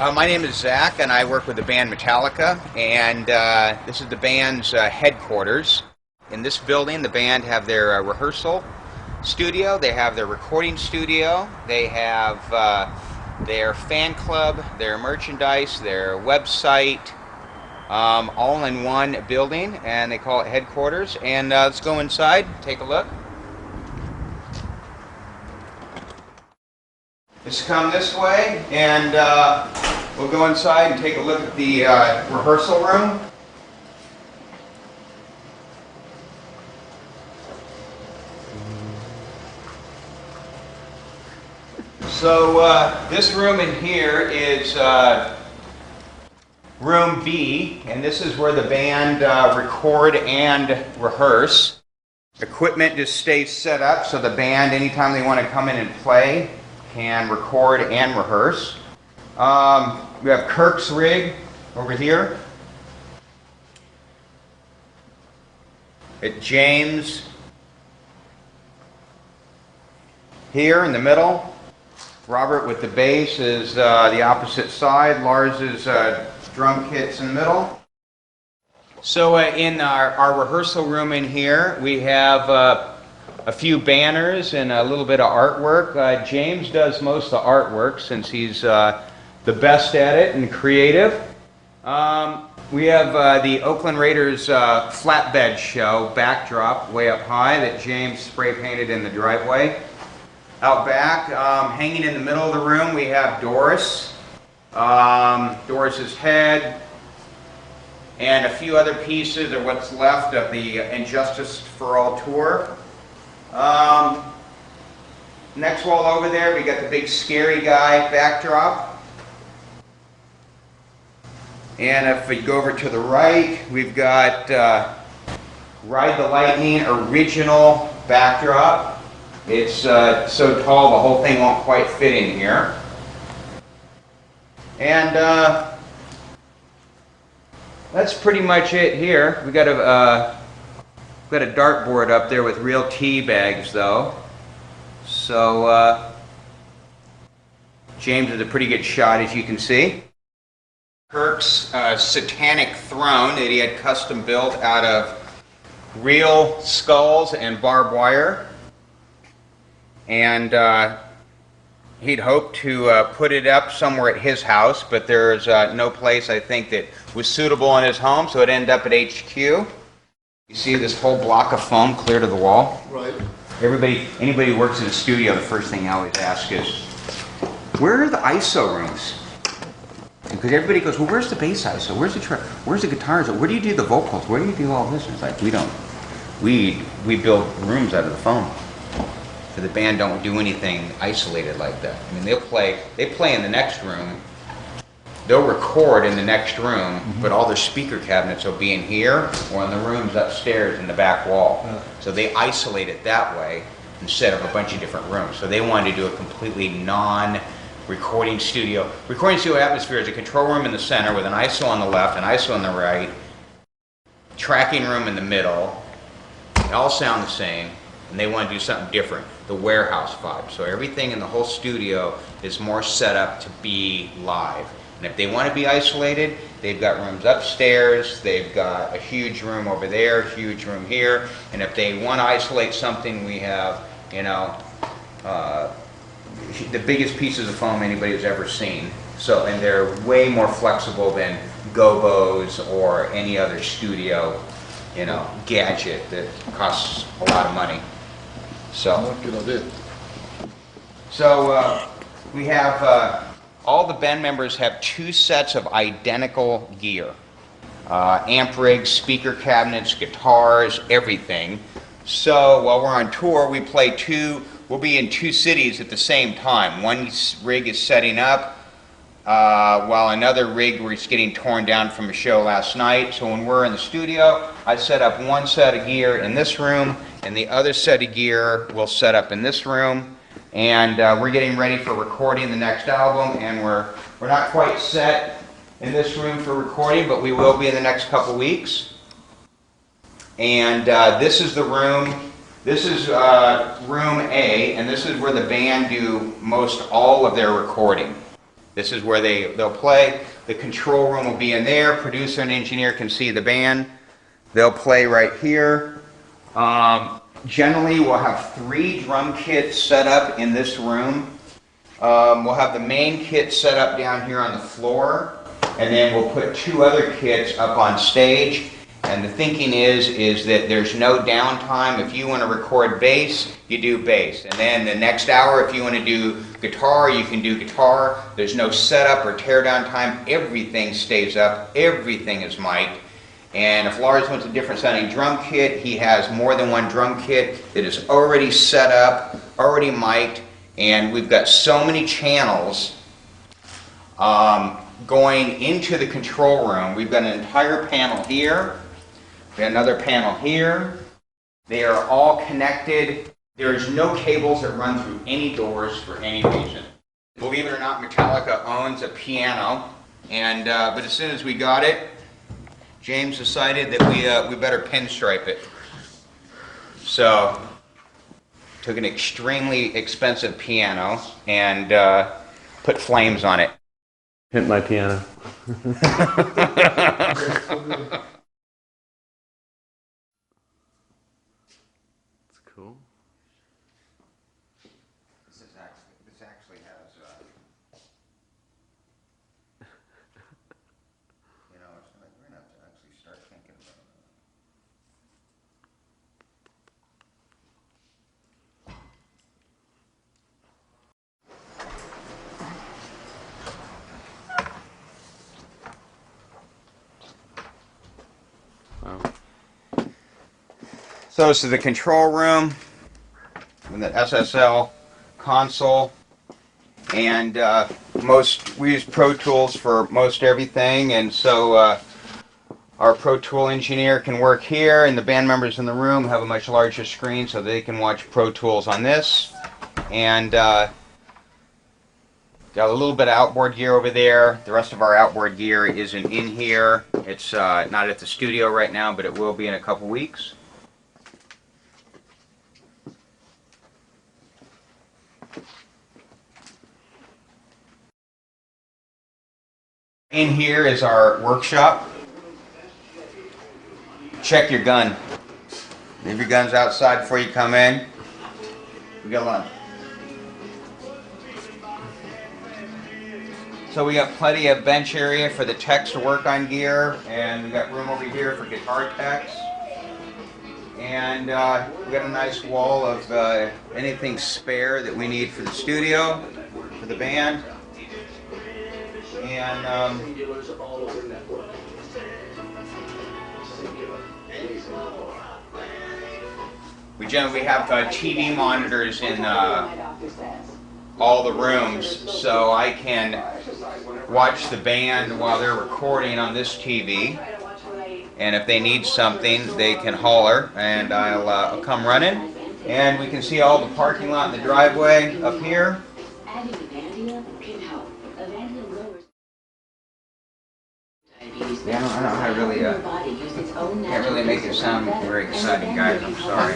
My name is Zach, and I work with the band Metallica, and this is the band's headquarters. In this building, the band have their rehearsal studio, they have their recording studio, they have their fan club, their merchandise, their website, all in one building, and they call it headquarters. And let's go inside, take a look. Just come this way, and we'll go inside and take a look at the rehearsal room. So this room in here is room B, and this is where the band record and rehearse. Equipment just stays set up so the band, anytime they want to come in and play, can record and rehearse. We have Kirk's rig over here. James here in the middle. Robert with the bass is the opposite side. Lars's drum kit's in the middle. So in our rehearsal room in here, we have a few banners and a little bit of artwork. James does most of the artwork since he's the best at it and creative. We have the Oakland Raiders flatbed show backdrop way up high that James spray painted in the driveway. Out back, hanging in the middle of the room, we have Doris. Doris's head and a few other pieces of what's left of the Injustice for All tour. Next wall over there, we got the big scary guy backdrop. And if we go over to the right, we've got Ride the Lightning original backdrop. It's so tall the whole thing won't quite fit in here. And that's pretty much it here. We got a dartboard up there with real tea bags, though. So James is a pretty good shot, as you can see. Kirk's satanic throne that he had custom built out of real skulls and barbed wire. And he'd hoped to put it up somewhere at his house, but there's no place, I think, that was suitable in his home, so it ended up at HQ. You see this whole block of foam clear to the wall? Right. Anybody who works in a studio, the first thing I always ask is, where are the ISO rooms? Because everybody goes, well, where's the bass ISO? Where's the guitars? Where do you do the vocals? Where do you do all this? And it's like, we build rooms out of the foam. So the band don't do anything isolated like that. I mean, they play in the next room. They'll record in the next room, but all their speaker cabinets will be in here or in the rooms upstairs in the back wall. Yeah. So they isolate it that way instead of a bunch of different rooms. So they wanted to do a completely non-recording studio. Recording studio atmosphere is a control room in the center with an ISO on the left, an ISO on the right, tracking room in the middle. They all sound the same, and they want to do something different, the warehouse vibe. So everything in the whole studio is more set up to be live. And if they want to be isolated, they've got rooms upstairs, they've got a huge room over there, huge room here, and if they want to isolate something, we have, the biggest pieces of foam anybody's ever seen. So, and they're way more flexible than gobos or any other studio, gadget that costs a lot of money. So, we have all the band members have 2 sets of identical gear. Amp rigs, speaker cabinets, guitars, everything. So while we're on tour, we'll be in 2 cities at the same time. One rig is setting up, while another rig was getting torn down from a show last night. So when we're in the studio, I set up one set of gear in this room, and the other set of gear we'll set up in this room. And we're getting ready for recording the next album, and we're not quite set in this room for recording, but we will be in the next couple weeks. And this is the room. This is room A, and this is where the band do most all of their recording. This is where they'll play. The control room will be in there. Producer and engineer can see the band. They'll play right here. Generally, we'll have 3 drum kits set up in this room. We'll have the main kit set up down here on the floor, and then we'll put 2 other kits up on stage. And the thinking is that there's no downtime. If you want to record bass, you do bass. And then the next hour, if you want to do guitar, you can do guitar. There's no setup or teardown time. Everything stays up. Everything is mic'd. And if Lars wants a different sounding drum kit, he has more than 1 drum kit that is already set up, already mic'd, and we've got so many channels going into the control room. We've got an entire panel here. We have another panel here. They are all connected. There's no cables that run through any doors for any reason. Believe it or not, Metallica owns a piano, and but as soon as we got it, James decided that we better pinstripe it. So, took an extremely expensive piano and put flames on it. Hit my piano. It's cool. This actually has, you know, it's like we're gonna have to actually start thinking about it. Wow. So this is the control room with the SSL console, and we use Pro Tools for most everything, and so our Pro Tool engineer can work here, and the band members in the room have a much larger screen so they can watch Pro Tools on this. And got a little bit of outboard gear over there. The rest of our outboard gear isn't in here. It's not at the studio right now, but it will be in a couple weeks. In here is our workshop. Check your gun. Leave your guns outside before you come in. We got lunch. So we got plenty of bench area for the techs to work on gear, and we got room over here for guitar techs. And we got a nice wall of anything spare that we need for the studio, for the band. And we generally have TV monitors in all the rooms, so I can watch the band while they're recording on this TV. And if they need something, they can holler, and I'll come running. And we can see all the parking lot and the driveway up here. Yeah, I don't know how to really, can't really make it sound very exciting, guys. I'm sorry.